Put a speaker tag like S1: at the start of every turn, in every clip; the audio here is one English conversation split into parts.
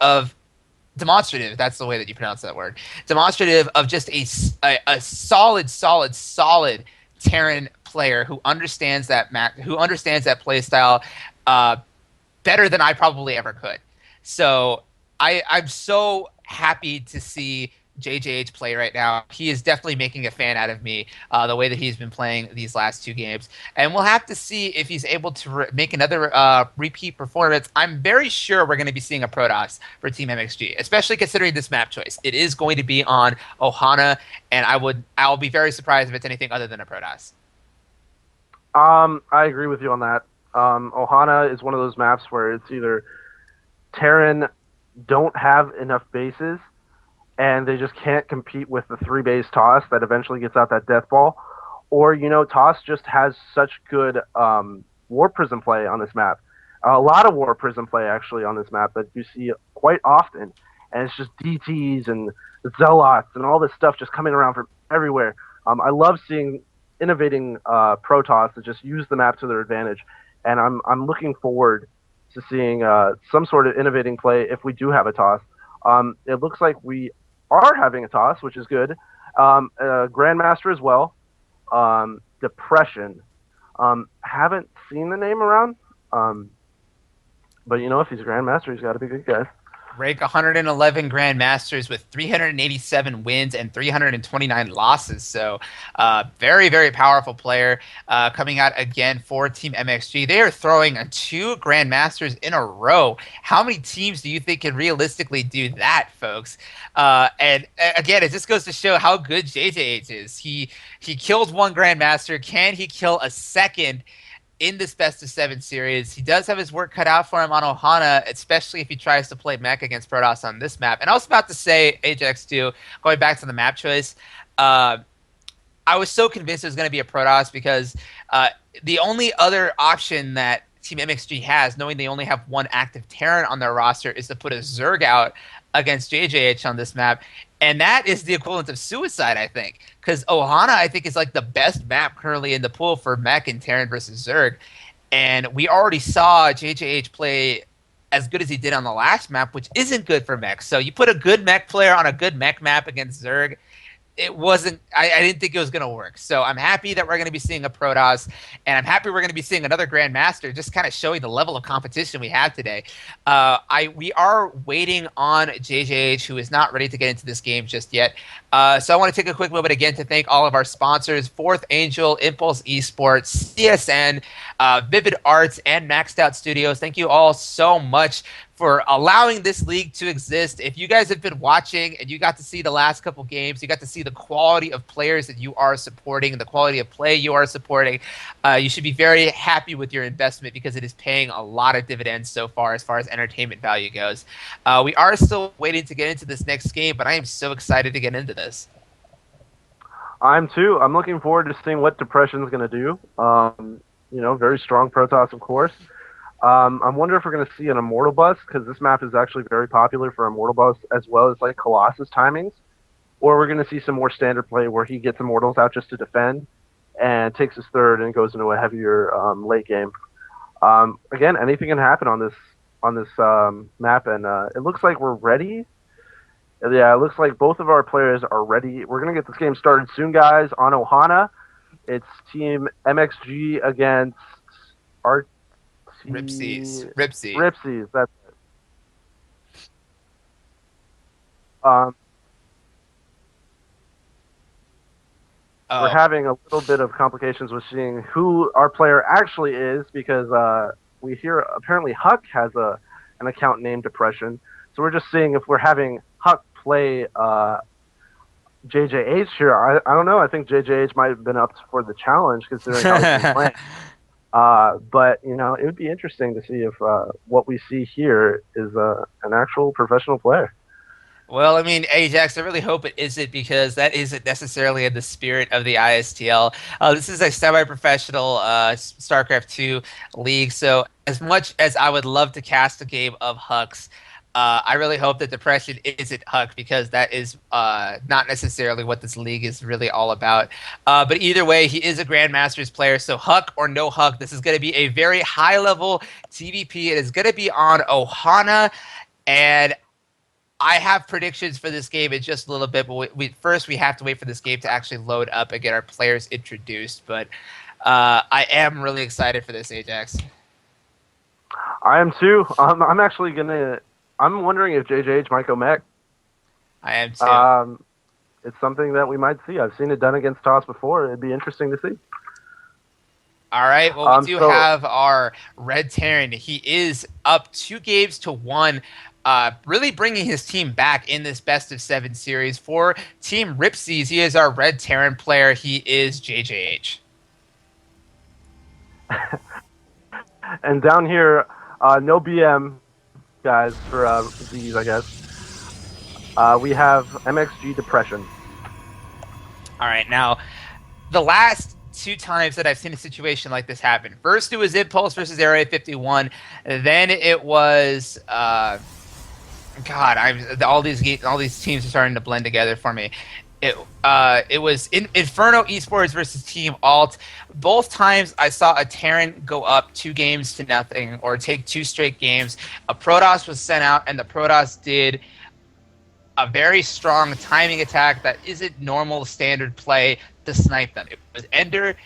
S1: of demonstrative. That's the way that you pronounce that word. Demonstrative of just a solid Terran player who understands who understands that play style uh, better than I probably ever could. So I'm so happy to see JJH play right now. He is definitely making a fan out of me, the way that he's been playing these last two games. And we'll have to see if he's able to make another repeat performance. I'm very sure we're going to be seeing a Protoss for Team MxG, especially considering this map choice. It is going to be on Ohana, and I'll be very surprised if it's anything other than a Protoss.
S2: I agree with you on that. Ohana is one of those maps where it's either Terran don't have enough bases and they just can't compete with the 3-base toss that eventually gets out that death ball, or toss just has such good war prism play on this map. A lot of war prism play actually on this map that you see quite often, and it's just DTs and zealots and all this stuff just coming around from everywhere. I love seeing innovating Protoss that just use the map to their advantage, and I'm looking forward to seeing some sort of innovating play if we do have a toss. It looks like we are having a toss, which is good. Grandmaster as well. Depression. Haven't seen the name around, but if he's a Grandmaster, he's got to be good, guys.
S1: Rank 111 Grandmasters with 387 wins and 329 losses. So, very, very powerful player coming out again for Team MxG. They are throwing two Grandmasters in a row. How many teams do you think can realistically do that, folks? And again, it just goes to show how good JJH is. He killed one Grandmaster. Can he kill a second in this best of 7 series? He does have his work cut out for him on Ohana, especially if he tries to play mech against Protoss on this map. And I was about to say, Ajax too, going back to the map choice, I was so convinced it was going to be a Protoss because the only other option that Team MxG has, knowing they only have one active Terran on their roster, is to put a Zerg out against JJH on this map. And that is the equivalent of suicide, I think. Because Ohana, I think, is like the best map currently in the pool for mech and Terran versus Zerg. And we already saw JJH play as good as he did on the last map, which isn't good for mech. So you put a good mech player on a good mech map against Zerg, it wasn't. I didn't think it was going to work. So I'm happy that we're going to be seeing a Protoss, and I'm happy we're going to be seeing another Grandmaster, just kind of showing the level of competition we have today. We are waiting on JJH, who is not ready to get into this game just yet. So I want to take a quick moment again to thank all of our sponsors: Fourth Angel, Impulse Esports, CSN, Vivid Arts, and Maxed Out Studios. Thank you all so much for allowing this league to exist. If you guys have been watching and you got to see the last couple games, you got to see the quality of players that you are supporting, the quality of play you are supporting, you should be very happy with your investment because it is paying a lot of dividends so far as entertainment value goes. We are still waiting to get into this next game, but I am so excited to get into this.
S2: I'm too. I'm looking forward to seeing what Depression is going to do. Very strong Protoss, of course. I wonder if we're going to see an Immortal Bus, because this map is actually very popular for Immortal Bus, as well as like Colossus timings. Or we're going to see some more standard play where he gets Immortals out just to defend and takes his third and goes into a heavier late game. Again, anything can happen on this map, and it looks like we're ready. Yeah, it looks like both of our players are ready. We're going to get this game started soon, guys, on Ohana. It's Team MxG against our
S1: Ripsies.
S2: Ripsies, that's it. We're having a little bit of complications with seeing who our player actually is because we hear apparently Huck has an account named Depression. So we're just seeing if we're having Huck play JJH here. I don't know. I think JJH might have been up for the challenge considering how he's been playing. But it would be interesting to see if what we see here is an actual professional player.
S1: Well, I mean, Ajax, I really hope it isn't because that isn't necessarily in the spirit of the ISTL. This is a semi-professional StarCraft 2 league, so as much as I would love to cast a game of Hux, I really hope that Depression isn't Huck because that is not necessarily what this league is really all about. But either way, he is a Grandmasters player, so Huck or no Huck, this is going to be a very high-level TVP. It is going to be on Ohana. And I have predictions for this game in just a little bit, but first we have to wait for this game to actually load up and get our players introduced. But I am really excited for this, Ajax.
S2: I am too. I'm actually gonna. I'm wondering if JJH might go mech.
S1: I am too.
S2: It's something that we might see. I've seen it done against Toss before. It'd be interesting to see.
S1: All right. Well, we do have our Red Terran. He is up 2-1. Really bringing his team back in this best-of-7 series. For Team Ripsies, he is our Red Terran player. He is JJH.
S2: And down here, no BM, guys, for ZeeZ, I guess. We have MxG Depression.
S1: All right. Now, the last 2 times that I've seen a situation like this happen. First, it was Impulse versus Area 51. Then it was... all these teams are starting to blend together for me. It was Inferno Esports versus Team Alt. Both times I saw a Terran go up 2-0 or take 2 straight games. A Protoss was sent out, and the Protoss did a very strong timing attack that isn't normal standard play to snipe them. It was Ender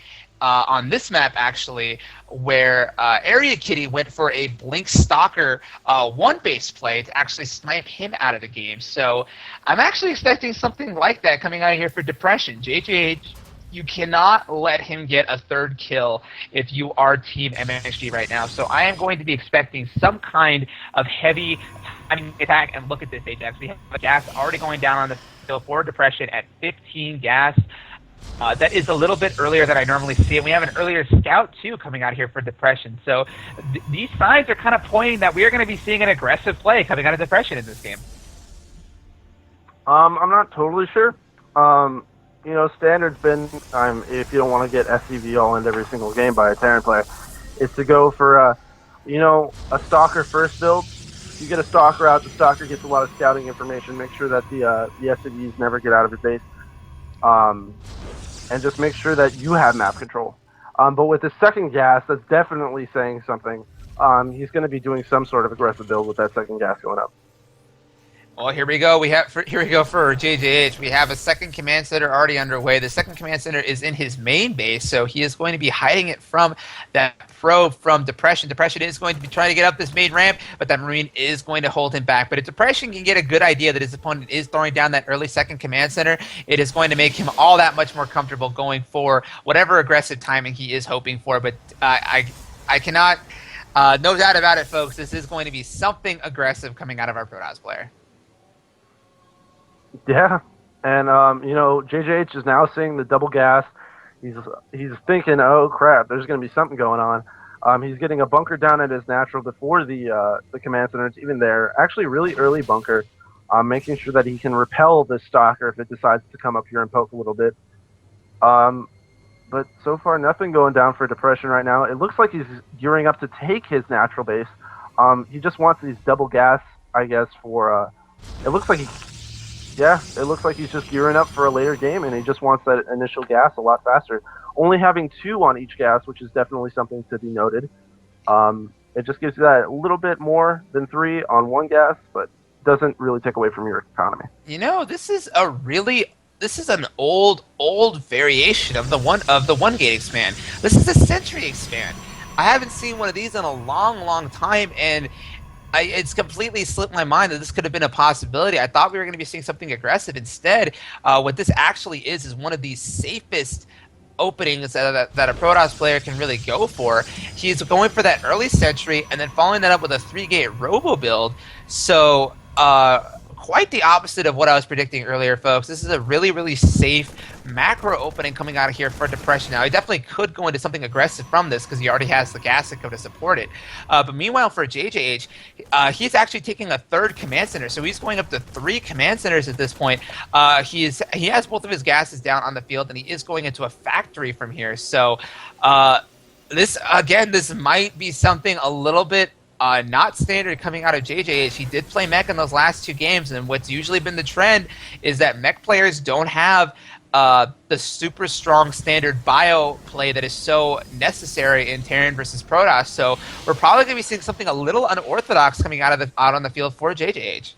S1: on this map, actually, where Area Kitty went for a Blink Stalker 1-base play to actually snipe him out of the game. So I'm actually expecting something like that coming out of here for Depression. JJH, you cannot let him get a 3rd kill if you are Team MxG right now. So I am going to be expecting some kind of heavy timing attack. And look at this, Ajax. We have a gas already going down on the field for Depression at 15 gas. That is a little bit earlier than I normally see it. We have an earlier scout, too, coming out here for Depression. So these signs are kind of pointing that we are going to be seeing an aggressive play coming out of Depression in this game.
S2: I'm not totally sure. Standard's been, if you don't want to get SCV all into every single game by a Terran player, is to go for, a Stalker first build. You get a Stalker out, the Stalker gets a lot of scouting information, make sure that the SCVs never get out of his base. And just make sure that you have map control. But with the second gas, that's definitely saying something. He's going to be doing some sort of aggressive build with that second gas going up.
S1: Well, here we go. Here we go for JJH. We have a second command center already underway. The second command center is in his main base, so he is going to be hiding it from that probe from Depression. Depression is going to be trying to get up this main ramp, but that Marine is going to hold him back. But if Depression can get a good idea that his opponent is throwing down that early second command center, it is going to make him all that much more comfortable going for whatever aggressive timing he is hoping for. But I cannot, no doubt about it, folks, this is going to be something aggressive coming out of our Protoss player.
S2: Yeah, and JJH is now seeing the double gas. He's thinking, oh crap, there's going to be something going on. He's getting a bunker down at his natural before the command center is even there. Actually, really early bunker, making sure that he can repel the Stalker if it decides to come up here and poke a little bit. But so far, nothing going down for Depression right now. It looks like he's gearing up to take his natural base. He just wants these double gas, I guess, for. It looks like he's just gearing up for a later game, and he just wants that initial gas a lot faster. Only having 2 on each gas, which is definitely something to be noted. It just gives you that a little bit more than 3 on 1 gas, but doesn't really take away from your economy.
S1: This is an old variation of the one gate expand. This is a Sentry expand. I haven't seen one of these in a long time, and it's completely slipped my mind that this could have been a possibility. I thought we were going to be seeing something aggressive. Instead, what this actually is one of the safest openings that a Protoss player can really go for. He's going for that early Sentry and then following that up with a 3-gate Robo build. So quite the opposite of what I was predicting earlier, folks. This is a really safe macro opening coming out of here for Depression. Now, he definitely could go into something aggressive from this because he already has the gas to go to support it. But meanwhile, for JJH, he's actually taking a 3rd command center, so he's going up to 3 command centers at this point. He has both of his gases down on the field, and he is going into a factory from here. So this might be something a little bit not standard coming out of JJH. He did play mech in those last 2 games, and what's usually been the trend is that mech players don't have the super strong standard bio play that is so necessary in Terran versus Protoss. So we're probably going to be seeing something a little unorthodox coming out on the field for JJH.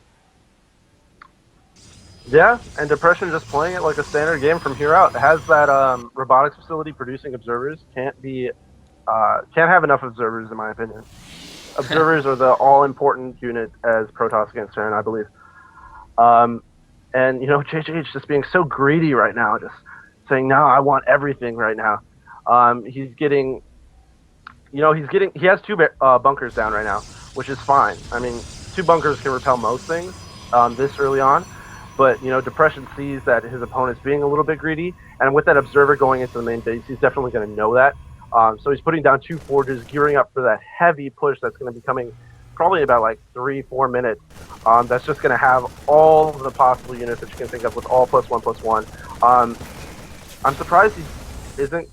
S2: Yeah, and Depression just playing it like a standard game from here out. It has that robotics facility producing observers. Can't have enough observers in my opinion. Observers are the all important unit as Protoss against Terran, I believe. And JJH just being so greedy right now, just saying, "No, I want everything right now." He's getting, he has two bunkers down right now, which is fine. I mean, two bunkers can repel most things this early on. But, Depression sees that his opponent's being a little bit greedy, and with that observer going into the main base, he's definitely going to know that. So he's putting down two forges, gearing up for that heavy push that's going to be coming probably about like 3-4 minutes. That's just going to have all of the possible units that you can think of with all +1/+1. I'm surprised he isn't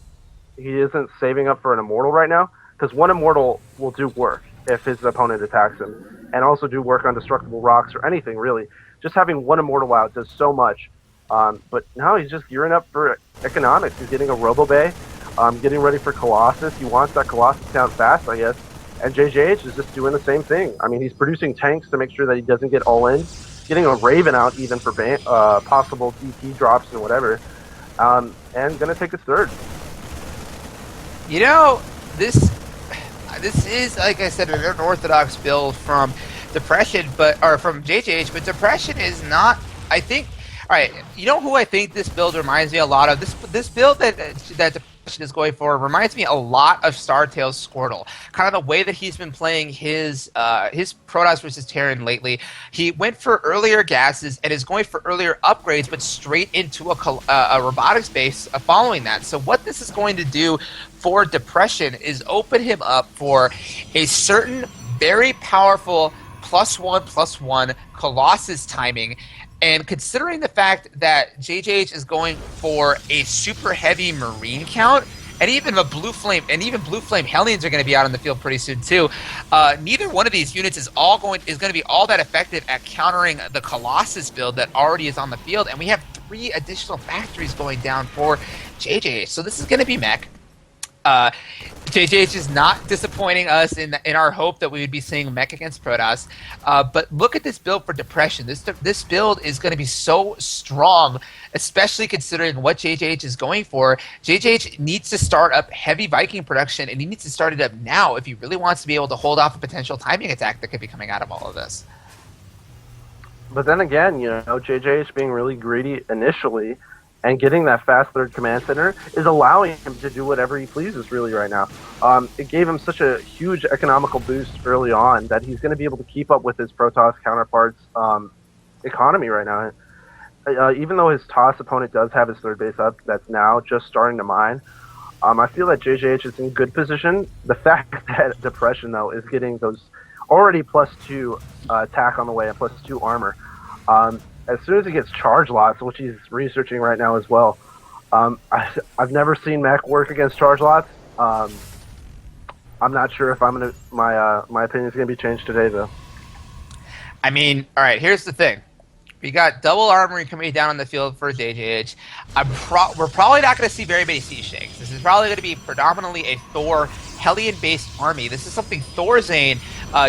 S2: saving up for an immortal right now, because one immortal will do work if his opponent attacks him, and also do work on destructible rocks or anything really. Just having one immortal out does so much. But now he's just gearing up for economics. He's getting a Robo Bay, getting ready for Colossus. He wants that Colossus down fast, I guess. And JJH is just doing the same thing. I mean, he's producing tanks to make sure that he doesn't get all in, getting a Raven out even for possible DP drops and whatever, and going to take his third.
S1: This is, like I said, an unorthodox build from Depression, or from JJH, but Depression is not, I think. All right, you know who I think this build reminds me a lot of? This build that Depression is going for reminds me a lot of StarTale's Squirtle. Kind of the way that he's been playing his Protoss versus Terran lately. He went for earlier gases and is going for earlier upgrades, but straight into a robotics base following that. So what this is going to do for Depression is open him up for a certain very powerful +1/+1 Colossus timing. And considering the fact that JJH is going for a super heavy Marine count, and even Blue Flame Hellions are going to be out on the field pretty soon too. Neither one of these units is going to be all that effective at countering the Colossus build that already is on the field, and we have 3 additional factories going down for JJH. So this is going to be mech. JJH is not disappointing us in our hope that we would be seeing mech against Protoss. But look at this build for Depression. This build is going to be so strong, especially considering what JJH is going for. JJH needs to start up heavy Viking production, and he needs to start it up now if he really wants to be able to hold off a potential timing attack that could be coming out of all of this.
S2: But then again, JJH being really greedy initially and getting that fast third command center is allowing him to do whatever he pleases really right now. It gave him such a huge economical boost early on that he's going to be able to keep up with his Protoss counterparts' economy right now. Even though his TOS opponent does have his third base up that's now just starting to mine, I feel that JJH is in good position. The fact that Depression, though, is getting those already +2 attack on the way and +2 armor, as soon as he gets charge lots, which he's researching right now as well, I've never seen mech work against charge lots. I'm not sure if my opinion is gonna be changed today though.
S1: I mean, all right. Here's the thing: we got double armory coming down on the field for JJH. We're probably not going to see very many siege tanks. This is probably going to be predominantly a Thor Hellion-based army. This is something Thorzane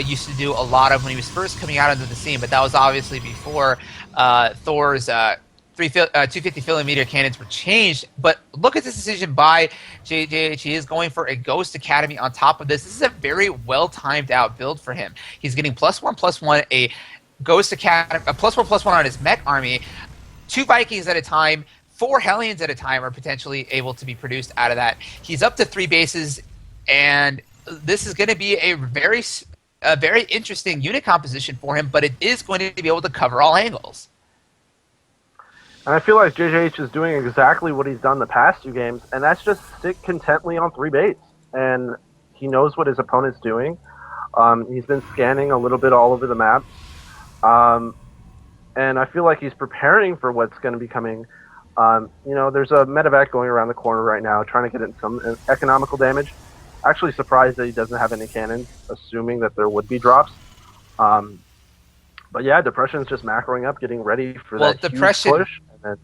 S1: used to do a lot of when he was first coming out into the scene, but that was obviously before Thor's 250mm cannons were changed. But look at this decision by JJH. He is going for a Ghost Academy on top of this. This is a very well-timed out build for him. He's getting +1/+1, a Ghost Academy, a +1/+1 on his mech army, 2 Vikings at a time, 4 Hellions at a time are potentially able to be produced out of that. He's up to 3 bases, and this is going to be a very interesting unit composition for him, but it is going to be able to cover all angles.
S2: And I feel like JJH is doing exactly what he's done the past 2 games, and that's just sit contently on 3 bases. And he knows what his opponent's doing. He's been scanning a little bit all over the map. And I feel like he's preparing for what's going to be coming. There's a medevac going around the corner right now, trying to get in some economical damage. Actually surprised that he doesn't have any cannons, assuming that there would be drops. But yeah, Depression's just macroing up, getting ready for that huge push. And then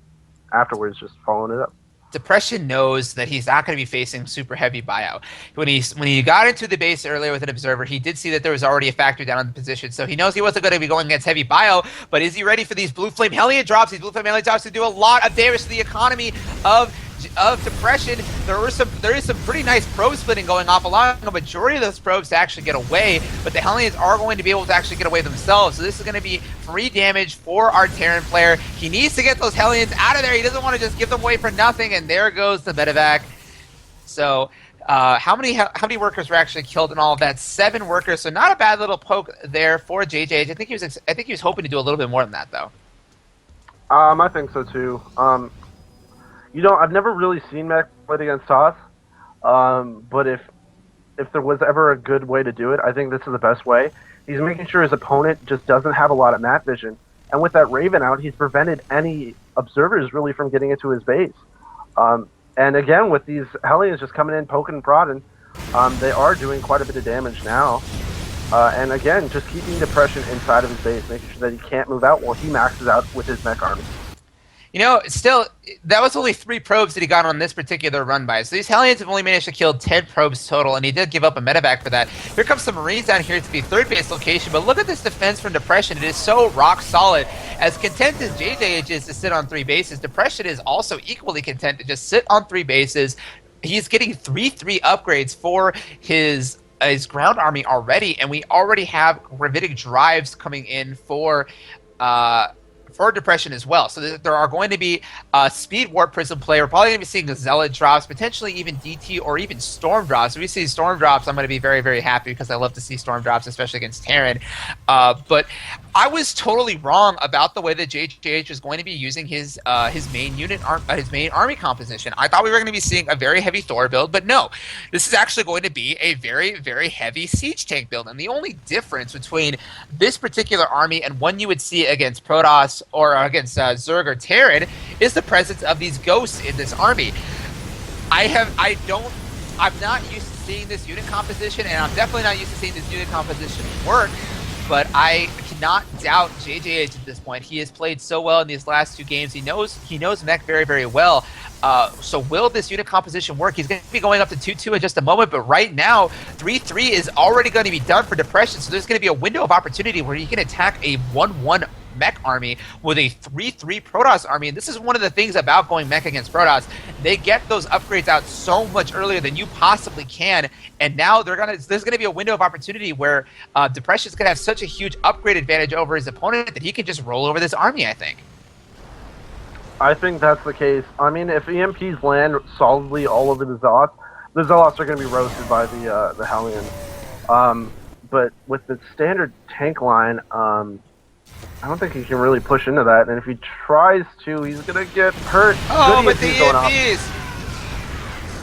S2: afterwards, just following it up.
S1: Depression knows that he's not going to be facing super heavy buyout. When he got into the base earlier with an observer, he did see that there was already a factor down on the position, so he knows he wasn't going to be going against heavy buyout. But is he ready for these Blue Flame Hellion drops? These Blue Flame Hellion drops to do a lot of damage to the economy of Depression. There is some pretty nice probe splitting going off, allowing a majority of those probes to actually get away, but the Hellions are going to be able to actually get away themselves. So this is going to be free damage for our Terran player. He needs to get those Hellions out of there. He doesn't want to just give them away for nothing, and there goes the medevac. So how many workers were actually killed in all of that? 7 workers. So not a bad little poke there for JJH. I think he was hoping to do a little bit more than that, though.
S2: I think so too. I've never really seen Mech played against Toss, but if there was ever a good way to do it, I think this is the best way. He's making sure his opponent just doesn't have a lot of map vision, and with that Raven out, he's prevented any observers really from getting into his base. And again, with these Hellions just coming in, poking and prodding, they are doing quite a bit of damage now. And again, just keeping Depression inside of his base, making sure that he can't move out while he maxes out with his mech army.
S1: You know, still, that was only 3 probes that he got on this particular run by. So these Hellions have only managed to kill 10 probes total, and he did give up a medevac for that. Here comes some Marines down here to the 3rd base location, but look at this defense from Depression. It is so rock solid. As content as JJH is to sit on 3 bases, Depression is also equally content to just sit on 3 bases. He's getting 3/3 upgrades for his ground army already, and we already have gravitic drives coming in for Depression as well. So there are going to be Speed Warp Prism play. We're probably going to be seeing Zealot drops, potentially even DT or even Storm drops. If we see Storm drops, I'm going to be very, very happy because I love to see Storm drops, especially against Terran. But I was totally wrong about the way that JJH was going to be using his main army composition. I thought we were going to be seeing a very heavy Thor build, but no. This is actually going to be a very, very heavy siege tank build. And the only difference between this particular army and one you would see against Protoss or against Zerg or Terran is the presence of these ghosts in this army. I'm not used to seeing this unit composition, and I'm definitely not used to seeing this unit composition work, but I cannot doubt JJH at this point. He has played so well in these last 2 games. He knows Mech very, very well. So will this unit composition work? He's going to be going up to 2-2 in just a moment, but right now, 3-3 is already going to be done for Depression, so there's going to be a window of opportunity where he can attack a 1-1 Mech army with a 3-3 Protoss army. And this is one of the things about going Mech against Protoss. They get those upgrades out so much earlier than you possibly can, and now there's going to be a window of opportunity where Depression's going to have such a huge upgrade advantage over his opponent that he can just roll over this army, I think.
S2: I think that's the case. I mean, if EMPs land solidly all over the Zealots are going to be roasted by the Hellions. But with the standard tank line, I don't think he can really push into that, and if he tries to, he's gonna get hurt.
S1: Oh, but the EMPs!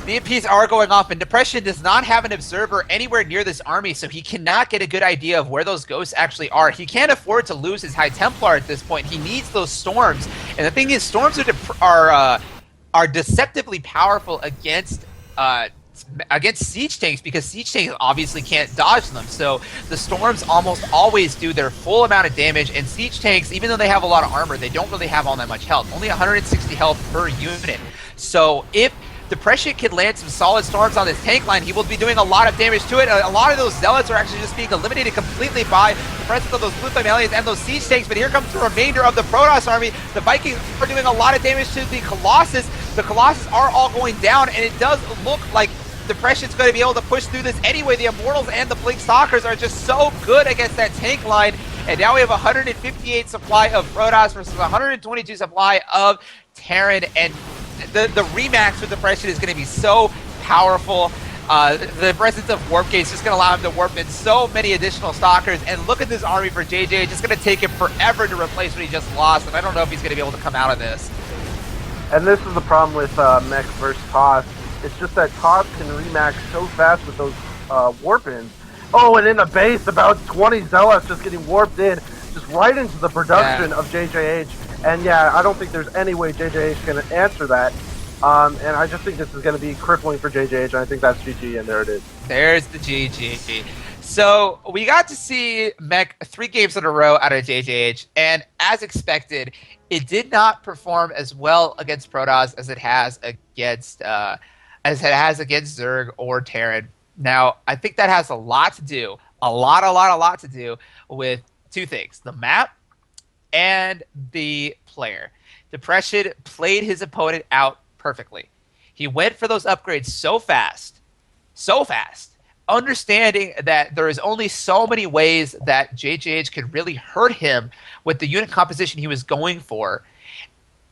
S1: The EMPs are going off, and Depression does not have an observer anywhere near this army, so he cannot get a good idea of where those ghosts actually are. He can't afford to lose his High Templar at this point. He needs those storms, and the thing is, storms are deceptively powerful against siege tanks, because siege tanks obviously can't dodge them. So the storms almost always do their full amount of damage, and siege tanks, even though they have a lot of armor, they don't really have all that much health. Only 160 health per unit. So if Depression can land some solid storms on this tank line, he will be doing a lot of damage to it. A lot of those Zealots are actually just being eliminated completely by the presence of those Blue Flame Aliens and those siege tanks, but here comes the remainder of the Protoss army. The Vikings are doing a lot of damage to the Colossus. The Colossus are all going down, and it does look like Depression's going to be able to push through this anyway. The Immortals and the Blink Stalkers are just so good against that tank line, and now we have 158 supply of Protoss versus 122 supply of Terran, and the Remax with Depression is going to be so powerful. The presence of Warp Gate is just going to allow him to warp in so many additional Stalkers, and look at this army for JJ. It's going to take him forever to replace what he just lost, and I don't know if he's going to be able to come out of this.
S2: And this is the problem with Mech versus Toss. It's just that Toss can remax so fast with those warp-ins. Oh, and in the base, about 20 Zealots just getting warped in, just right into the production of JJH. And yeah, I don't think there's any way JJH can answer that. And I just think this is going to be crippling for JJH, and I think that's GG, and there it is.
S1: There's the GG. So we got to see Mech 3 games in a row out of JJH, and as expected, it did not perform as well against Protoss as it has against Zerg or Terran. Now, I think that has a lot to do, a lot to do with two things: the map and the player. Depression played his opponent out perfectly. He went for those upgrades so fast, understanding that there is only so many ways that JJH could really hurt him with the unit composition he was going for.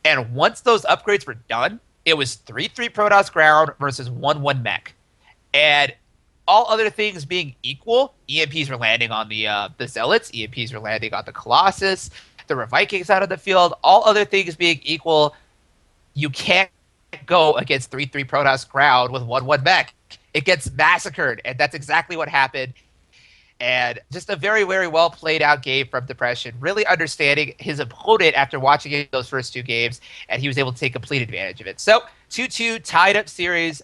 S1: And once those upgrades were done, it was 3-3 Protoss ground versus 1-1 mech. And all other things being equal, EMPs were landing on the Zealots, EMPs were landing on the Colossus, there were Vikings out of the field. All other things being equal, you can't go against 3-3 Protoss ground with 1-1 mech. It gets massacred, and that's exactly what happened. And just a very, very well played out game from Depression, really understanding his opponent after watching those first 2 games, and he was able to take complete advantage of it. So 2-2 tied up series.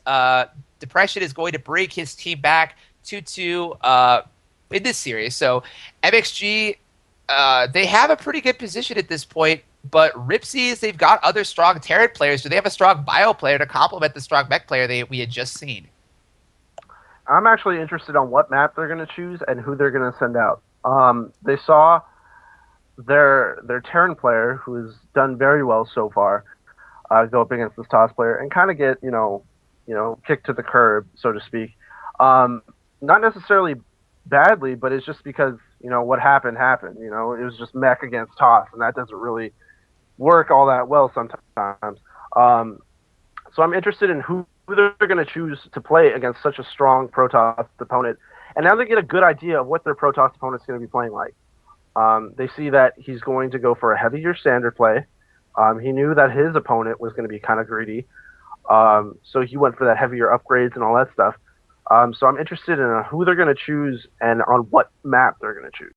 S1: Depression is going to break his team back 2-2 in this series. So MxG, they have a pretty good position at this point, but Ripsies, they've got other strong Terran players. Do they have a strong bio player to complement the strong mech player we had just seen?
S2: I'm actually interested on what map they're going to choose and who they're going to send out. They saw their Terran player, who has done very well so far, go up against this TOS player and kind of get kicked to the curb, so to speak. Not necessarily badly, but it's just because what happened. It was just mech against TOS, and that doesn't really work all that well sometimes. So I'm interested in who they're going to choose to play against such a strong Protoss opponent. And now they get a good idea of what their Protoss opponent's going to be playing like. They see that he's going to go for a heavier standard play. He knew that his opponent was going to be kind of greedy. So he went for that heavier upgrades and all that stuff. So I'm interested in who they're going to choose and on what map they're going to choose.